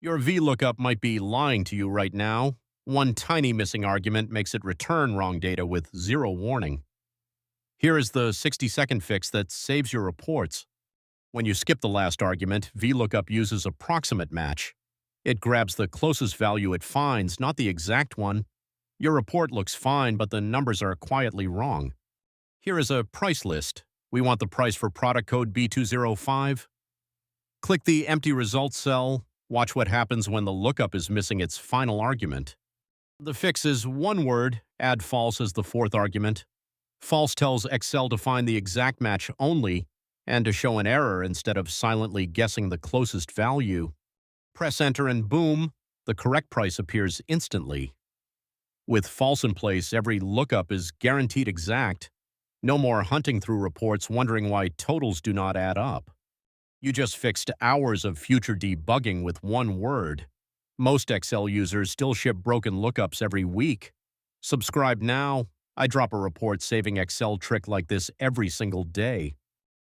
Your VLOOKUP might be lying to you right now. One tiny missing argument makes it return wrong data with zero warning. Here is the 60-second fix that saves your reports. When you skip the last argument, VLOOKUP uses approximate match. It grabs the closest value it finds, not the exact one. Your report looks fine, but the numbers are quietly wrong. Here is a price list. We want the price for product code B205. Click the empty results cell. Watch what happens when the lookup is missing its final argument. The fix is one word, add false as the fourth argument. False tells Excel to find the exact match only and to show an error instead of silently guessing the closest value. Press enter and boom, the correct price appears instantly. With false in place, every lookup is guaranteed exact. No more hunting through reports wondering why totals do not add up. You just fixed hours of future debugging with one word. Most Excel users still ship broken lookups every week. Subscribe now. I drop a report saving Excel trick like this every single day.